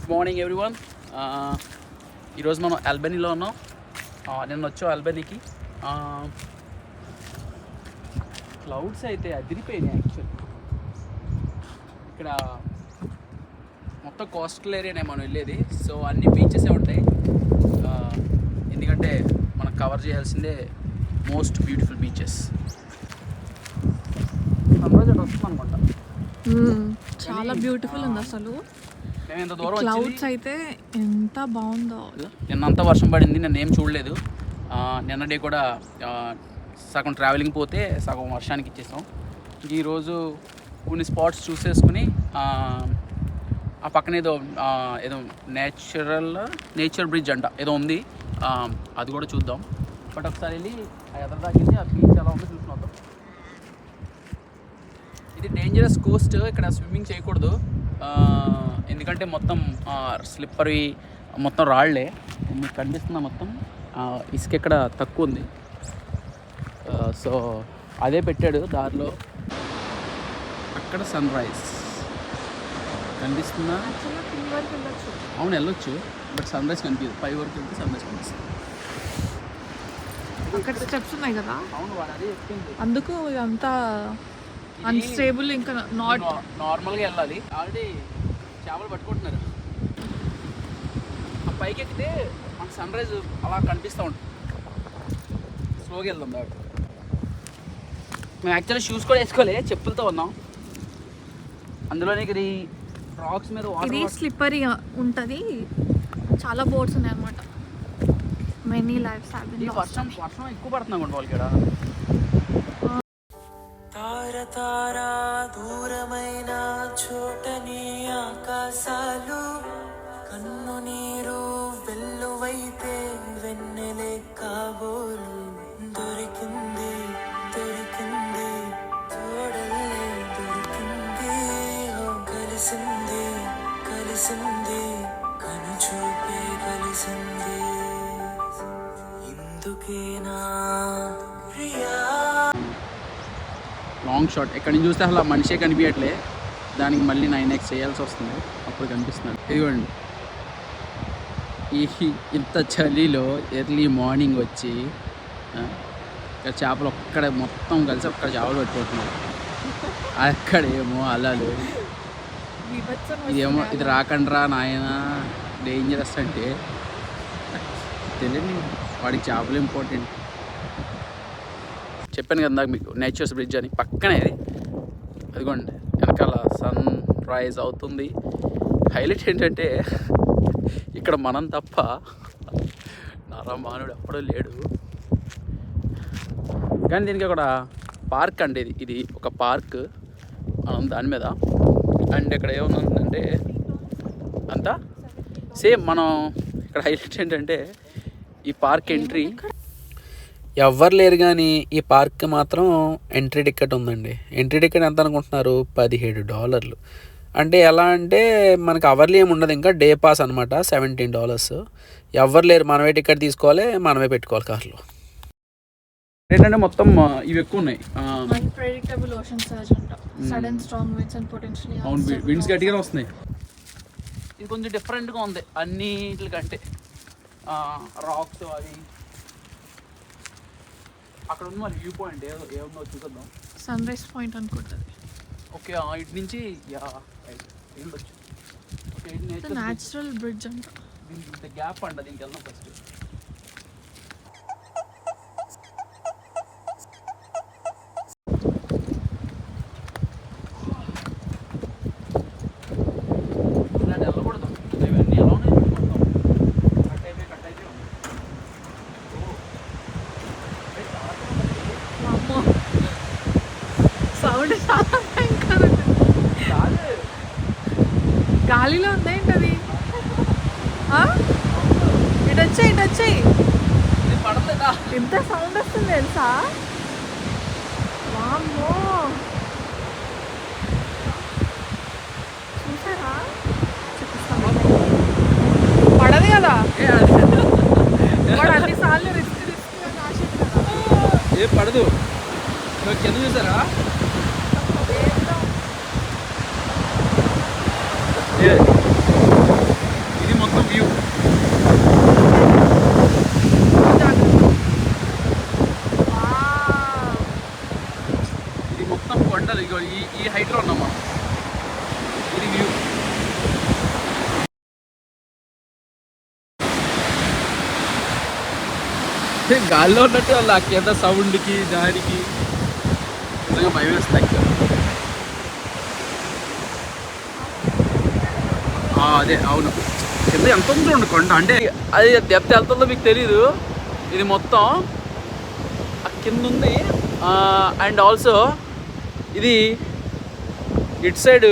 Good morning everyone. ఈరోజు మనం ఆల్బనీలో ఉన్నాం. నిన్న వచ్చాం ఆల్బనీకి. క్లౌడ్స్ అయితే అదిరిపోయినాయి యాక్చువల్లీ. ఇక్కడ మొత్తం కోస్టల్ ఏరియానే మనం వెళ్ళేది, సో అన్ని బీచెసే ఉంటాయి. ఎందుకంటే మనం కవర్ చేయాల్సిందే మోస్ట్ బ్యూటిఫుల్ బీచెస్. సన్రైజ్ అటు వస్తుంది అనుకుంటా. చాలా బ్యూటిఫుల్ ఉంది అసలు. క్లౌడ్స్ అయితే ఎంత బాగుందో. నిన్నంతా వర్షం పడింది, నిన్న ఏం చూడలేదు. నిన్న డే కూడా సగం ట్రావెలింగ్ పోతే సగం వర్షానికి ఇచ్చేసాం. ఈరోజు కొన్ని స్పాట్స్ చూసేసుకుని ఆ పక్కన ఏదో నేచర్ బ్రిడ్జ్ అంట ఏదో ఉంది, అది కూడా చూద్దాం. బట్ ఒకసారి వెళ్ళి ఆ ఎదరదాకి వెళ్ళి ఆ బీచ్ ఎలా ఉందో చూసుకుని వద్దాం. ఇది డేంజరస్ కోస్ట్, ఇక్కడ స్విమ్మింగ్ చేయకూడదు. ఎందుకంటే మొత్తం స్లిప్పరీ, మొత్తం రాళ్లే. మీకు కనిపిస్తున్న మొత్తం ఇసుక ఇక్కడ తక్కువ ఉంది. సో అదే పెట్టాడు దారిలో. అక్కడ సన్ రైజ్ కనిపిస్తుందా? అవును వెళ్ళొచ్చు, బట్ సన్ రైజ్ కనిపించదు. 5 వరకు వెళ్తే సన్ రైజ్ కనిపిస్తుంది. అక్కడ స్టెప్స్ ఉన్నాయి కదా, అవును వాడు అదే చెప్పింది. అందుకు ఇదంతా అన్స్టేబుల్. ఇంకా నార్మల్గా వెళ్ళాలి. ఆల్రెడీ చేపలు పట్టుకుంటున్నారు. ఆ పైకి ఎక్కితే మనకు సన్ రైజ్ అలా కనిపిస్తూ ఉంటుంది. స్లోగా వెళ్దాం దాటి. మేము యాక్చువల్లీ షూస్ కూడా వేసుకోలే, చెప్పులతో ఉన్నాం. అందులోనే ఇది రాక్స్ మీద ఇది స్లిప్పరీ ఉంటుంది. చాలా బోట్స్ ఉన్నాయి అన్నమాట. Many lifes have been lost. వర్షం ఎక్కువ పడుతుంది అనుకోండి వాళ్ళకి. ఇక్కడ తార తారా దూరమైన చోటని ఆకాశాలు, కన్ను నీరు వెల్లువైతే వెన్నెలే కాబోలు. దొరికింది దొరికింది తోడల్లే దొరికింది. కలిసింది కలిసింది కను చూపే కలిసింది. ఇందుకేనా ప్రియా? లాంగ్ షాట్ ఎక్కడి నుంచి చూస్తే అసలు మనిషే కనిపించట్లే. దానికి మళ్ళీ 9x చేయాల్సి వస్తుంది, అప్పుడు కనిపిస్తున్నాడు. ఇదిగోండి, ఇంత చలిలో ఎర్లీ మార్నింగ్ వచ్చి ఇక్కడ చేపలు మొత్తం కలిసి ఒక్కడ చేపలు పట్టుకుంటున్నారు. అక్కడేమో అలలు. ఇదేమో ఇది రాకండ్రా నాయన డేంజరస్ అంటే తెలియదు. వాడికి చేపలు ఇంపార్టెంట్. చెప్పాను కదా మీకు నేచర్స్ బ్రిడ్జ్ అని. పక్కనే అదిగోండి వెనకాల సన్ రైజ్ అవుతుంది. హైలైట్ ఏంటంటే ఇక్కడ మనం తప్ప నరమానుడు ఎప్పుడూ లేడు. కానీ దీనికి ఒక పార్క్ అండి. ఇది ఒక పార్క్, మనం దాని మీద. అండ్ ఇక్కడ ఏముందంటే అంతా సేమ్ మనం ఇక్కడ. హైలైట్ ఏంటంటే ఈ పార్క్ ఎంట్రీ ఎవ్వరు లేరు, కానీ ఈ పార్క్ మాత్రం ఎంట్రీ టికెట్ ఉందండి. ఎంట్రీ టికెట్ ఎంత అనుకుంటున్నారు? $17. అంటే ఎలా అంటే మనకు అవర్లీ ఏమి ఉండదు, ఇంకా డే పాస్ అనమాట. $17. ఎవ్వరు లేరు, మనమే టికెట్ తీసుకోవాలి, మనమే పెట్టుకోవాలి కార్లో. ఏంటంటే మొత్తం ఇవి ఎక్కువ ఉన్నాయి. అవును, విండ్స్ గట్టిగానే వస్తున్నాయి. ఇది కొంచెం డిఫరెంట్గా ఉంది అన్నిటికంటే. రాక్స్ అవి అక్కడ ఉంది. మరి వ్యూ పాయింట్ ఏమో చూద్దాం. సన్ రైజ్ పాయింట్ అనుకుంటుంది. ఓకే, ఇటు నుంచి ఉండొచ్చు. న్యాచురల్ బ్రిడ్జ్ అంట. దీనికి గ్యాప్ అంట, దీనికి వెళ్దాం ఫస్ట్. వెళ్ళకూడదు, ఇవన్నీ ఎలా ఉన్నాయి కట్ అయితే సౌండ్ చాలా భయంకరంగా గాలిలో ఉంది. ఏంటది? ఇటు వచ్చాయి ఎంత సౌండ్ వస్తుంది తెలుసా? వామ్మో, చూసారా? పడదు కదా వాడు అన్నిసార్లు రిస్క్ రాసేది కదా. ఏ పడదు. కింద చూసారా? కొండలు ఇగో ఈ హైట్లో ఉన్నాం మనం. ఇది వ్యూ. గాల్లో ఉన్నట్టు వాళ్ళు ఆ కింద సౌండ్కి దానికి నిజంగా భయం వేస్తాయి. అదే అవును, కింద ఎంత ఉంది చూడండి కొండ. అంటే అది డెప్త్ వెళ్తుందో మీకు తెలీదు. ఇది మొత్తం ఆ కింద ఉంది. అండ్ ఆల్సో ఇది ఇటు సైడ్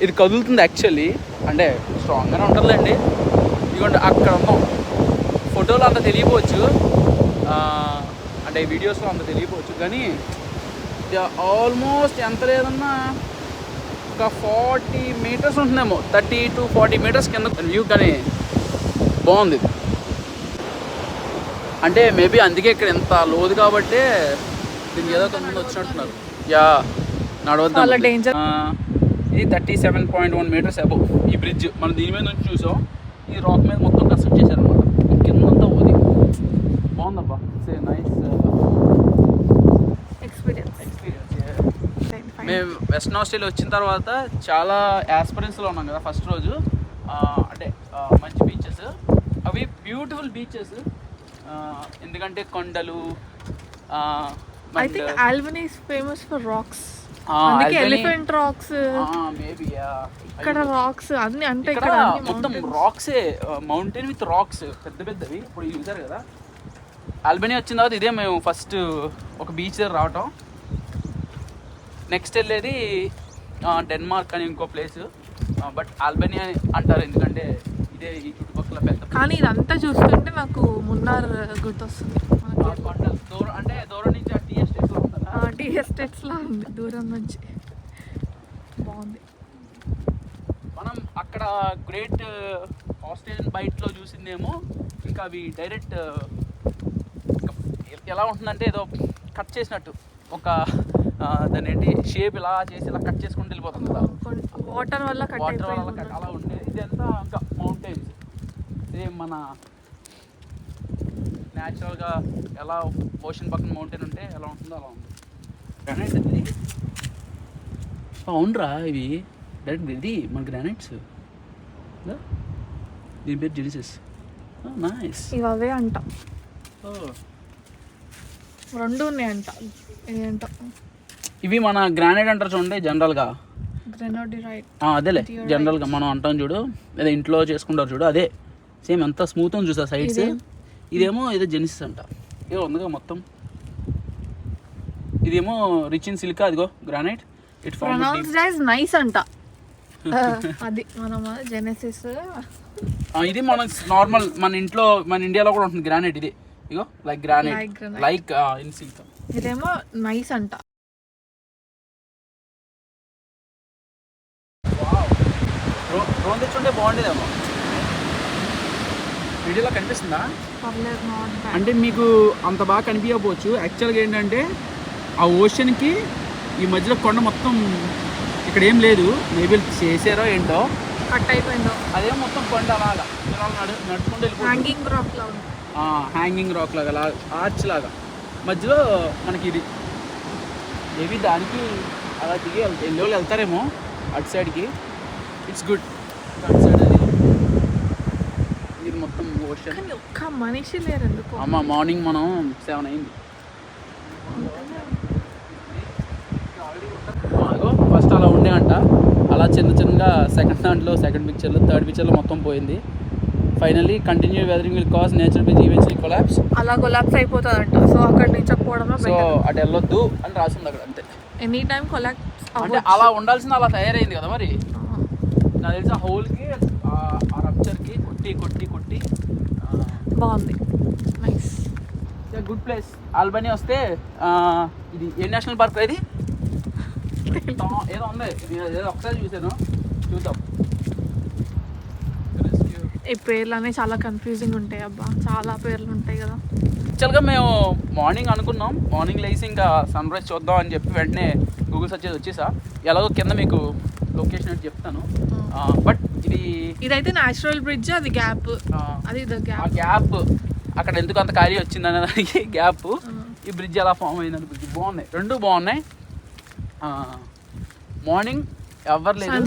ఇది కదులుతుంది యాక్చువల్లీ. అంటే స్ట్రాంగ్గానే ఉంటుందండి. ఇదిగోండి అక్కడ ఉన్నాం. ఫోటోలో అంత తెలియపోవచ్చు, అంటే వీడియోస్లో అంత తెలియపోవచ్చు, కానీ ఆల్మోస్ట్ ఎంత లేదన్నా ఒక 40 మీటర్స్ ఉంటుందేమో, 30 to 40 మీటర్స్ కింద వ్యూ. కానీ బాగుంది. అంటే మేబీ అందుకే ఇక్కడ ఎంత లోదు కాబట్టి దీనికి ఏదో కొంతమంది వచ్చినట్టున్నారు. యా నడవద్దు. ఇది 37.1 మీటర్స్ అబౌవ్ ఈ బ్రిడ్జ్. మనం దీని మీద నుంచి చూసాం. ఈ రాక్ మీద మొత్తం కన్స్ట్రక్ట్ చేశారనమాట. కిందంతా పోది. బాగుందబ్బా. Nice experience. మేము వెస్ట్రన్ ఆస్ట్రేలియా వచ్చిన తర్వాత చాలా యాస్పిరెన్స్లో ఉన్నాం కదా ఫస్ట్ రోజు. అంటే మంచి బీచెస్, అవి బ్యూటిఫుల్ బీచెస్. ఎందుకంటే కొండలు. I think Albany is famous for rocks. అందుకే ఎలిఫెంట్ రాక్స్. మేబీ ఇక్కడ రాక్స్ అన్ని. అంటే ఇక్కడ మొత్తం రాక్సే, మౌంటైన్ విత్ రాక్స్ పెద్ద పెద్దవి. ఇప్పుడు చూసారు కదా. ఆల్బనీ వచ్చిన తర్వాత ఇదే మేము ఫస్ట్ ఒక బీచ్ దగ్గర రావటం. నెక్స్ట్ వెళ్ళేది డెన్మార్క్ అని ఇంకో ప్లేస్. బట్ ఆల్బనీ అని అంటారు ఎందుకంటే ఇదే ఈ చుట్టుపక్కల పెద్ద. కానీ ఇదంతా చూస్తుంటే నాకు మున్నార్ గుర్తొస్తుంది. కొండలు దూరం, అంటే దూరం నుంచి ఆ టీ ఎస్టేట్స్లో ఉంటుంది. టీ ఎస్టేట్స్లో ఉంది దూరం నుంచి. బాగుంది. మనం అక్కడ గ్రేట్ ఆస్ట్రేలియన్ బైట్లో చూసిందేమో ఇంకా అవి డైరెక్ట్ ఎలా ఉంటుందంటే ఏదో కట్ చేసినట్టు ఒక దాని ఏంటి షేప్ ఇలా చేసి ఇలా కట్ చేసుకుంటూ వెళ్ళిపోతుంది కదా. వాటర్ వల్ల కట్ అలా ఉండేది. ఇదంతా ఇంకా మౌంటైన్స్. సేమ్ మన న్యాచురల్గా ఎలా ఓషన్ పక్కన మౌంటైన్ ఉంటే ఎలా ఉంటుందో అలా ఉంది. గ్రానైట్ ఇది. అవునరా, ఇవి డైరెక్ట్ ఇది మన గ్రానైట్స్. దీని పేరు జెలిసెస్. నైస్. ఇవి అవే అంట. రెండు ఉన్నాయంట. ఏంటో ఇవి మన గ్రానైట్ అంటారు చూడండి జనరల్గా. గ్రెనోడిరైట్. అదేలే జనరల్గా మనం అంటాం చూడు, అదే ఇంట్లో చేసుకుంటారు చూడు, అదే సేమ్ ఎంత స్మూత్ ఉంది చూసా సైడ్స్. ఇదేమో ఏదో జెనిసిస్ అంట. ఏదో ఉందిగా మొత్తం. ఇదేమో రిచ్ ఇన్ సిలికా. అదిగో granite. It pronounced as nice అంట. అది మనం జెనెసిస్. ఇది మన నార్మల్ మన ఇంట్లో మన ఇండియాలో కూడా ఉంటుంది గ్రానైట్. ఇది ఇగో like granite, like in silica. ఇదేమో నైస్ అంట. డ్రోన్ తెచ్చుంటే బాగుండేదేమో. వీడియోలో కనిపిస్తుందా? అంటే మీకు అంత బాగా కనిపించకపోవచ్చు. యాక్చువల్గా ఏంటంటే ఆ ఓషన్కి ఈ మధ్యలో కొండ మొత్తం ఇక్కడ ఏం లేదు. మేబీ చేసారో ఏంటో, కట్ అయిపోయిందో. అదే మొత్తం కొండ అలాగా నడుచుకుంటూ వెళ్ళిపోతుంది. హ్యాంగింగ్ రాక్ లాగా, ఆర్చ్ లాగా మధ్యలో మనకి ఇది. మేబీ దానికి అలా దిగి వెళ్ళి వాళ్ళు వెళ్తారేమో అటు సైడ్కి. It's good. అటు సైడ్ అది ఇది మొత్తం ఓషన్. ఒక్క మనిషి లేరు ఎందుకు. అమ్మ మార్నింగ్ మనం 7 అయింది. ఫస్ట్ అలా ఉండే అంట. అలా చిన్నగా సెకండ్ పిక్చర్లో థర్డ్ పిక్చర్లో మొత్తం పోయింది. Finally continue weathering will cause nature bridge eventually collapse. అలా కొలాప్స్ అయిపోతుందంట. సో అక్కడి నుంచి పోవడం, సో అటు వెళ్ళొద్దు అని రాసింది అక్కడ అంతే. ఎనీ టైం కొలాప్స్ అంటే అలా ఉండాల్సింది అలా తయారైంది కదా. మరి నాకు తెలిసి ఆ హోల్కి ఆ రప్చర్కి కొట్టి బాగుంది. నైస్. Good place. ఆల్బనీ వస్తే ఇది ఏ నేషనల్ పార్క్ ఇది ఏదో ఉంది. ఏదో ఒకసారి చూసాను, చూద్దాం. ఈ పేర్లు అనేవి చాలా కన్ఫ్యూజింగ్ ఉంటాయి అబ్బా. చాలా పేర్లు ఉంటాయి కదా. యాక్చువల్గా మేము మార్నింగ్ అనుకున్నాం, మార్నింగ్ లేసి ఇంకా సన్ రైజ్ చూద్దాం అని చెప్పి వెంటనే గూగుల్ సెర్చ్ చేసి వచ్చేసా. ఎలాగో కింద మీకు లొకేషన్ అని చెప్తాను. బట్ ఇదైతే న్యాచురల్ బ్రిడ్జ్. అది గ్యాప్. అది గ్యాప్ అక్కడ ఎందుకు అంత ఖాళీ వచ్చింది అనే దానికి గ్యాప్. ఈ బ్రిడ్జ్ ఎలా ఫామ్ అయిందని బ్రిడ్జ్ బాగున్నాయి, రెండు బాగున్నాయి. మార్నింగ్ ఎవరు లేదు,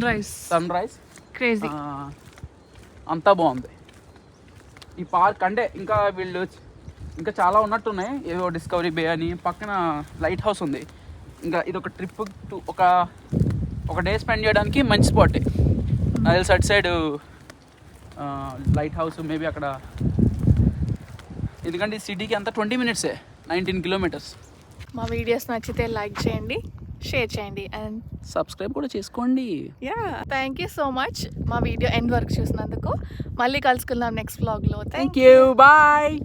సన్ రైజ్ క్రేజీ. అంతా బాగుంది ఈ పార్క్. అంటే ఇంకా వీళ్ళు ఇంకా చాలా ఉన్నట్టున్నాయి, ఏవో డిస్కవరీ బే అని, పక్కన లైట్ హౌస్ ఉంది. ఇంకా ఇది ఒక ట్రిప్ ఒక డే స్పెండ్ చేయడానికి మంచి స్పాట్. అది అటు సైడ్ లైట్ హౌస్ మేబీ అక్కడ, ఎందుకంటే ఈ సిటీకి అంతా 20 minutes, 19 kilometers. మా వీడియోస్ నచ్చితే లైక్ చేయండి, షేర్ చేయండి అండ్ సబ్స్క్రైబ్ కూడా చేసుకోండి. థ్యాంక్ యూ సో మచ్ మా వీడియో ఎండ్ వరకు చూసినందుకు. మళ్ళీ కలుసుకుందాం నెక్స్ట్ వ్లాగ్లో. Thank you, bye.